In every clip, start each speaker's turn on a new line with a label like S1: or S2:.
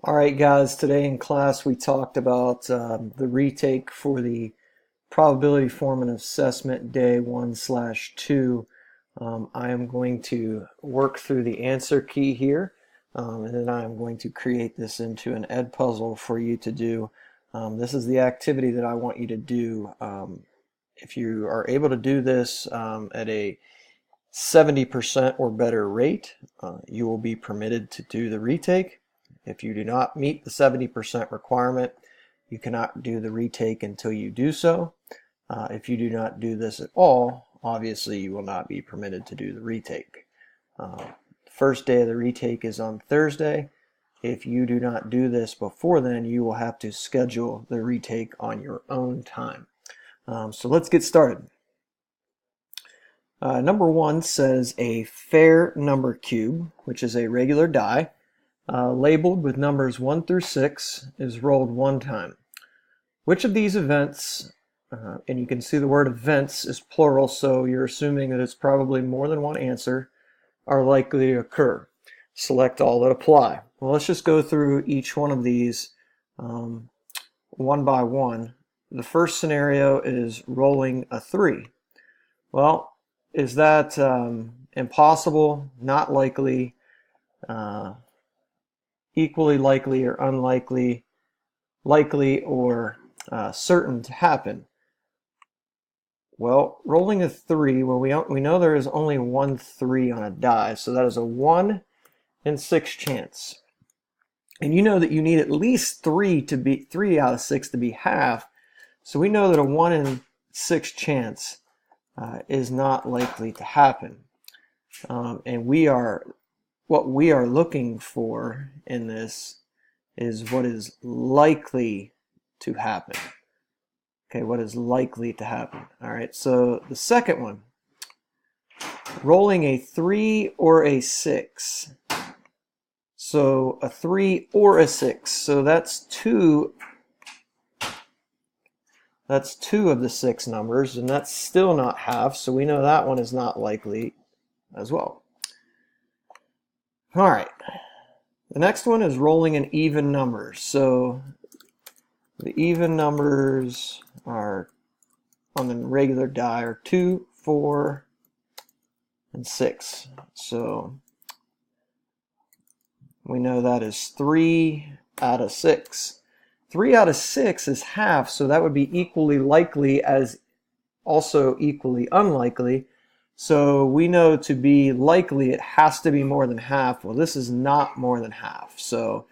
S1: All right, guys, today in class we talked about the retake for the probability form and assessment day 1/2. I am going to work through the answer key here, and then I am going to create this into an Edpuzzle for you to do. This is the activity that I want you to do. If you are able to do this at a 70% or better rate, you will be permitted to do the retake. If you do not meet the 70% requirement, you cannot do the retake until you do so. If you do not do this at all, obviously you will not be permitted to do the retake. The first day of the retake is on Thursday. If you do not do this before then, you will have to schedule the retake on your own time. So let's get started. Number one says a fair number cube, which is a regular die, labeled with numbers 1 through 6, is rolled one time. Which of these events, and you can see the word events is plural, so you're assuming that it's probably more than one answer, are likely to occur. Select all that apply. Well, let's just go through each one of these one by one. The first scenario is rolling a 3. Well, is that impossible, not likely, equally likely or unlikely, likely or certain to happen? Well, rolling a 3, well, we know there is only one 3 on a die, so that is a 1 in 6 chance. And you know that you need at least 3 out of 6 to be half, so we know that a 1 in 6 chance is not likely to happen. And what we are looking for in this is what is likely to happen. Okay, what is likely to happen? All right, so the second one, rolling a 3 or a 6. So a 3 or a 6. So that's two of the 6 numbers, and that's still not half, so we know that one is not likely as well. All right, the next one is rolling an even number. So the even numbers are on the regular die are 2, 4, and 6. So we know that is 3 out of 6. 3 out of 6 is half, so that would be equally likely as also equally unlikely. So we know to be likely it has to be more than half. Well, this is not more than half. So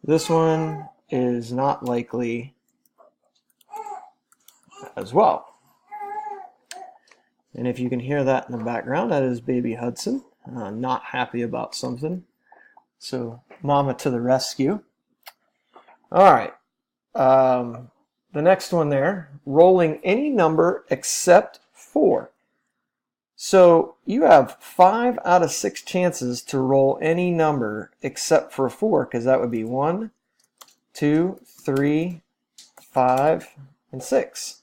S1: this one is not likely as well. And if you can hear that in the background, that is baby Hudson, not happy about something. So mama to the rescue. All right. The next one there, rolling any number except 4. So you have 5 out of 6 chances to roll any number except for 4, because that would be 1, 2, 3, 5, and 6.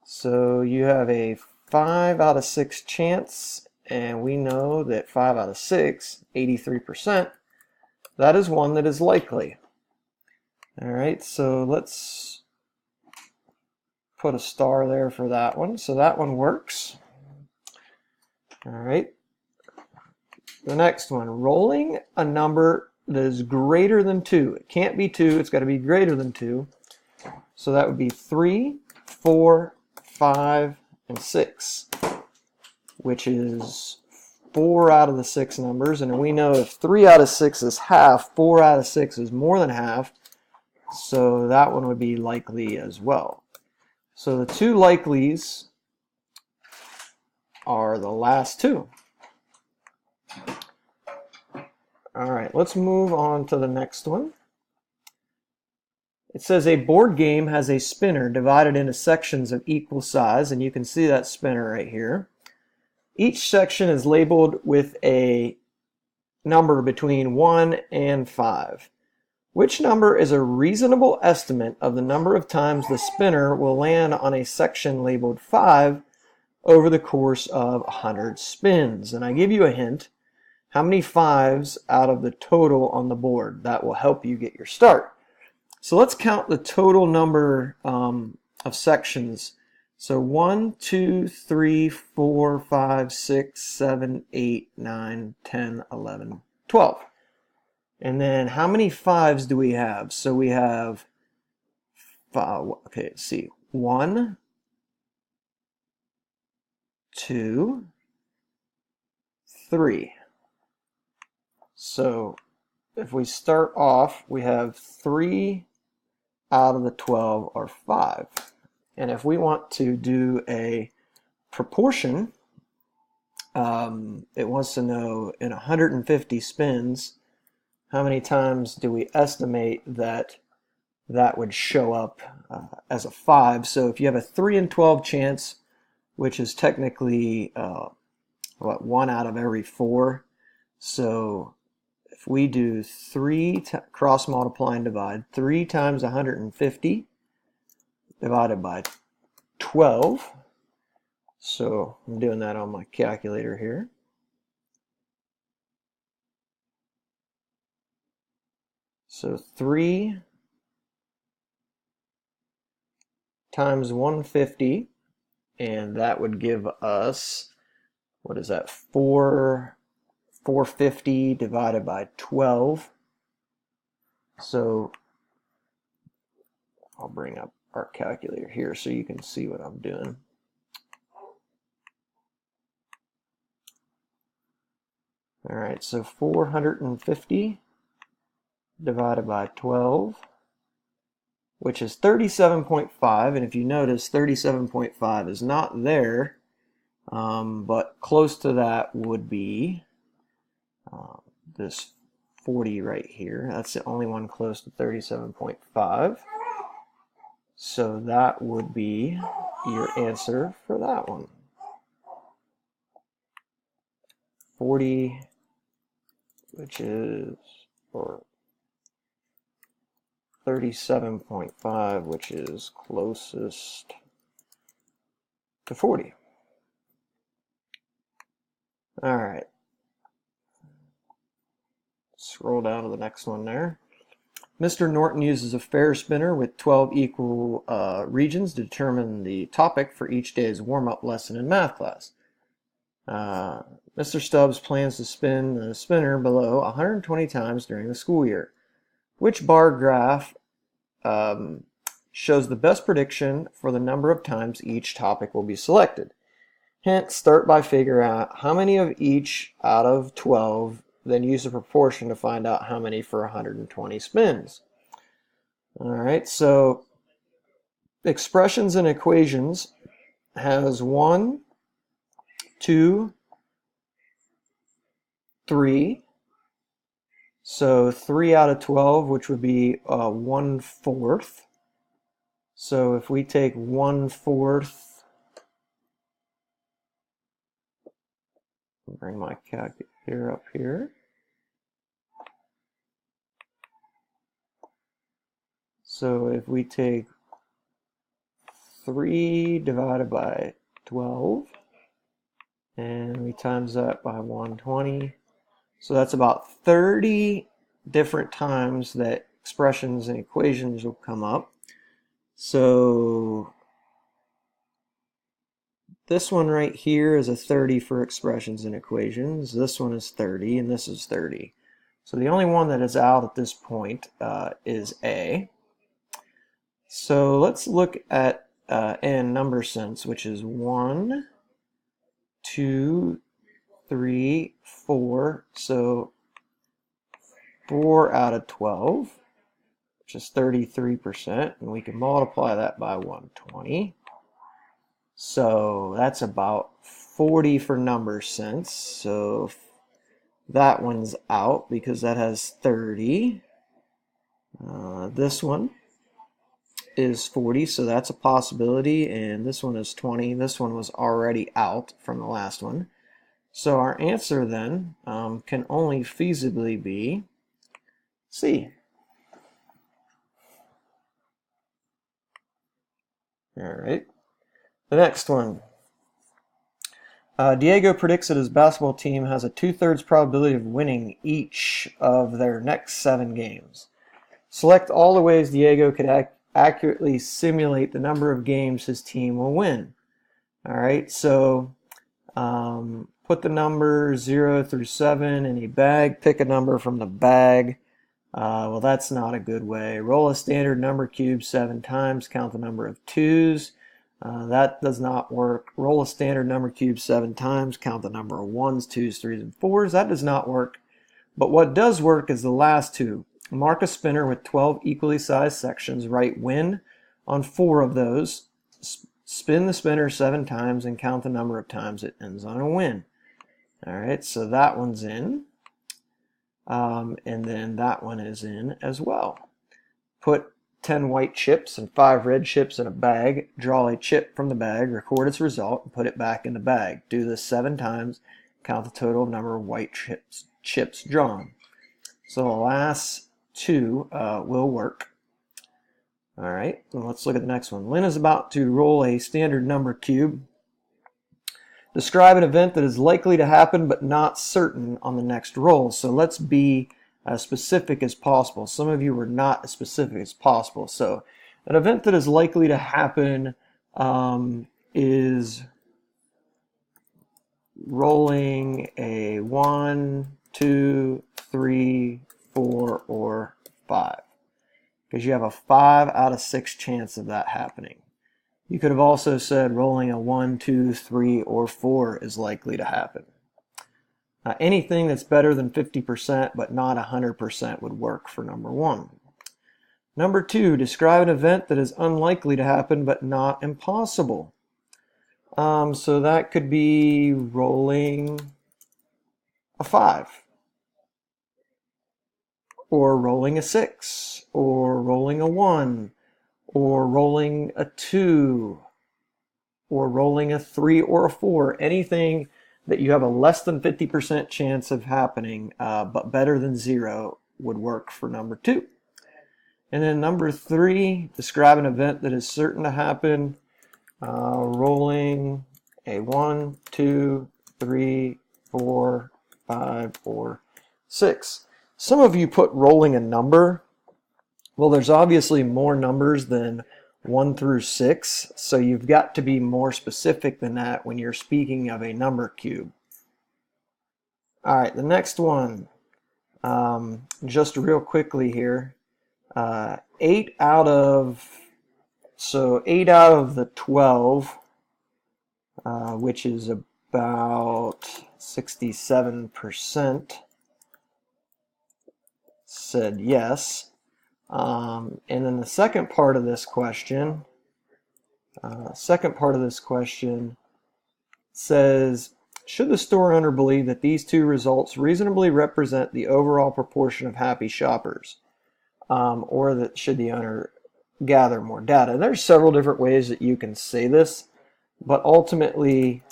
S1: So you have a 5 out of 6 chance, and we know that 5 out of 6, 83%, that is one that is likely. All right, so let's put a star there for that one. So that one works. All right. The next one, rolling a number that is greater than 2. It can't be 2, it's got to be greater than 2. So that would be 3, 4, 5, and 6, which is 4 out of the 6 numbers. And we know if 3 out of 6 is half, 4 out of 6 is more than half. So that one would be likely as well. So the two likelies are the last two. All right, let's move on to the next one. It says a board game has a spinner divided into sections of equal size, and you can see that spinner right here. Each section is labeled with a number between 1 and 5. Which number is a reasonable estimate of the number of times the spinner will land on a section labeled 5 over the course of 100 spins? And I give you a hint. how many 5s out of the total on the board. That will help you get your start. So let's count the total number of sections. So 1, 2, 3, 4, 5, 6, 7, 8, 9, 10, 11, 12. And then how many 5s do we have? So we have 5. Okay, let's see. 1, 2, 3. So if we start off, we have 3 out of the 12 are 5. And if we want to do a proportion, it wants to know in 150 spins, how many times do we estimate that that would show up as a 5. So if you have a 3 in 12 chance, which is technically 1 out of every 4. So if we do 3 cross multiply and divide, 3 times 150 divided by 12. So I'm doing that on my calculator here. So 3 times 150, and that would give us, what is that, 450 divided by 12. So I'll bring up our calculator here so you can see what I'm doing. All right, so 450 divided by 12, which is 37.5. And if you notice, 37.5 is not there, but close to that would be this 40 right here. That's the only one close to 37.5. So that would be your answer for that one. 40, which is, or 37.5, which is closest to 40. All right. Scroll down to the next one there. Mr. Norton uses a fair spinner with 12 equal regions to determine the topic for each day's warm-up lesson in math class. Mr. Stubbs plans to spin the spinner below 120 times during the school year. Which bar graph shows the best prediction for the number of times each topic will be selected? Hint, start by figuring out how many of each out of 12, then use a proportion to find out how many for 120 spins. All right, so expressions and equations has 1, 2, 3. So 3 out of 12, which would be 1/4. So if we take 1/4, bring my calculator up here. So if we take 3 divided by 12, and we times that by 120, so that's about 30 different times that expressions and equations will come up. So this one right here is a 30 for expressions and equations. This one is 30, and this is 30. So the only one that is out at this point is A. So let's look at in number sense, which is 1, 2, 3, 4. So 4 out of 12, which is 33%, and we can multiply that by 120. So that's about 40 for number sense. So that one's out because that has 30. This one is 40, so that's a possibility, and this one is 20. This one was already out from the last one. So our answer then can only feasibly be C. All right. The next one. Diego predicts that his basketball team has a 2/3 probability of winning each of their next 7 games. Select all the ways Diego could accurately simulate the number of games his team will win. All right, so put the number 0 through 7 in a bag. Pick a number from the bag. Well, that's not a good way. Roll a standard number cube 7 times. Count the number of 2s. That does not work. Roll a standard number cube 7 times. Count the number of 1s, 2s, 3s, and 4s. That does not work. But what does work is the last two. Mark a spinner with 12 equally sized sections. Write win on 4 of those. Spin the spinner 7 times and count the number of times it ends on a win. All right, so that one's in. And then that one is in as well. Put 10 white chips and 5 red chips in a bag. Draw a chip from the bag, record its result, and put it back in the bag. Do this 7 times. Count the total number of white chips drawn. So the last 2 will work. All right, let's look at the next one. Lynn is about to roll a standard number cube. Describe an event that is likely to happen but not certain on the next roll. So let's be as specific as possible. Some of you were not as specific as possible. So an event that is likely to happen is rolling a 1, 2, 3, 4, or 5. Because you have a 5 out of 6 chance of that happening. You could have also said rolling a 1, 2, 3, or 4 is likely to happen. Anything that's better than 50% but not 100% would work for number 1. Number 2, describe an event that is unlikely to happen but not impossible. So that could be rolling a 5, or rolling a 6, or rolling a 1, or rolling a 2, or rolling a 3 or a 4. Anything that you have a less than 50% chance of happening, but better than 0, would work for number 2. And then number 3, describe an event that is certain to happen. Rolling a 1, 2, 3, 4, 5, or 6. Some of you put rolling a number. Well, there's obviously more numbers than 1 through 6, so you've got to be more specific than that when you're speaking of a number cube. All right, the next one, just real quickly here, 8 out of the 12, which is about 67%, said yes. And then the second part of this question, says, should the store owner believe that these 2 results reasonably represent the overall proportion of happy shoppers? Or that should the owner gather more data? There's several different ways that you can say this, but ultimately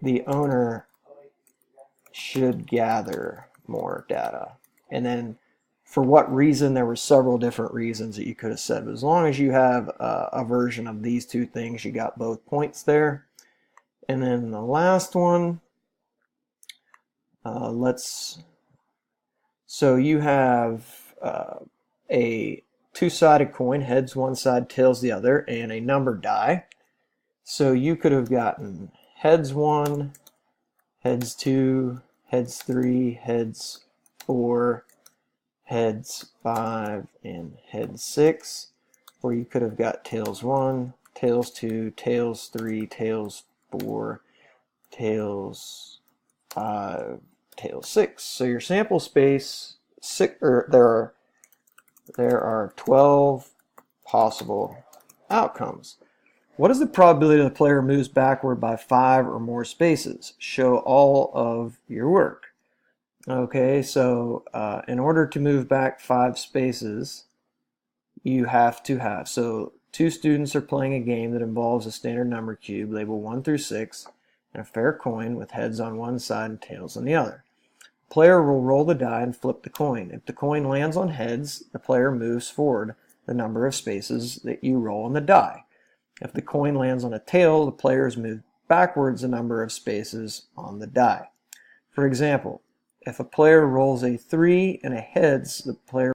S1: the owner should gather more data. And then for what reason, there were several different reasons that you could have said. But as long as you have a version of these 2 things, you got both points there. And then the last one, so you have a 2-sided coin, heads one side, tails the other, and a number die. So you could have gotten heads 1, heads 2, heads 3, heads 4, heads 5, and heads 6. Or you could have got tails 1, tails 2, tails 3, tails 4, tails 5, tails 6. So your sample space, there are 12 possible outcomes. What is the probability the player moves backward by 5 or more spaces? Show all of your work. Okay, so in order to move back 5 spaces, you have to have, so 2 students are playing a game that involves a standard number cube, labeled 1 through 6, and a fair coin with heads on one side and tails on the other. The player will roll the die and flip the coin. If the coin lands on heads, the player moves forward the number of spaces that you roll on the die. If the coin lands on a tail, the players move backwards a number of spaces on the die. For example, if a player rolls a 3 and a heads, the player